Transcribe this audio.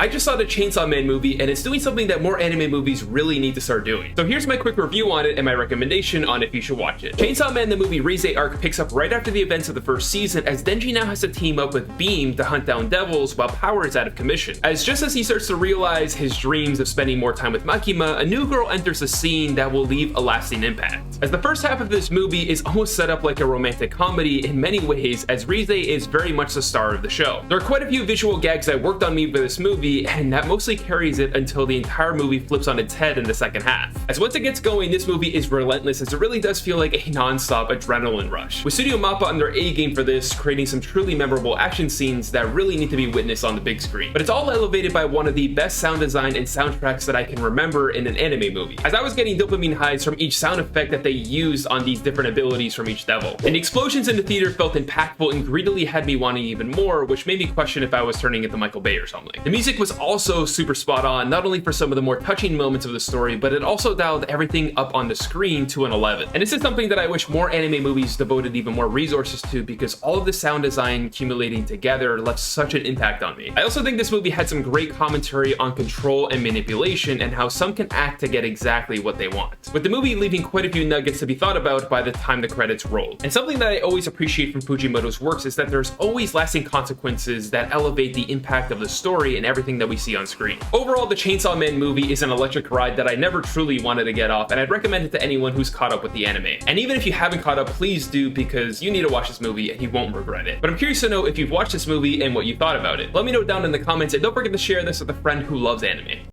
I just saw the Chainsaw Man movie and it's doing something that more anime movies really need to start doing. So here's my quick review on it and my recommendation on if you should watch it. Chainsaw Man the movie Reze arc picks up right after the events of the first season, as Denji now has to team up with Beam to hunt down devils while Power is out of commission. As just as he starts to realize his dreams of spending more time with Makima, a new girl enters the scene that will leave a lasting impact. As the first half of this movie is almost set up like a romantic comedy in many ways, as Reze is very much the star of the show. There are quite a few visual gags that worked on me for this movie, and that mostly carries it until the entire movie flips on its head in the second half. As once it gets going, this movie is relentless, as it really does feel like a non-stop adrenaline rush, with Studio Mappa on their A game for this, creating some truly memorable action scenes that really need to be witnessed on the big screen. But it's all elevated by one of the best sound design and soundtracks that I can remember in an anime movie, as I was getting dopamine highs from each sound effect that they used on these different abilities from each devil. And the explosions in the theater felt impactful and greedily had me wanting even more, which made me question if I was turning into Michael Bay or something. The music was also super spot on, not only for some of the more touching moments of the story, but it also dialed everything up on the screen to an 11. And this is something that I wish more anime movies devoted even more resources to, because all of the sound design accumulating together left such an impact on me. I also think this movie had some great commentary on control and manipulation and how some can act to get exactly what they want, with the movie leaving quite a few nuggets to be thought about by the time the credits rolled. And something that I always appreciate from Fujimoto's works is that there's always lasting consequences that elevate the impact of the story and everything that we see on screen. Overall, the Chainsaw Man movie is an electric ride that I never truly wanted to get off, and I'd recommend it to anyone who's caught up with the anime. And even if you haven't caught up, please do, because you need to watch this movie and you won't regret it. But I'm curious to know if you've watched this movie and what you thought about it. Let me know down in the comments, and don't forget to share this with a friend who loves anime.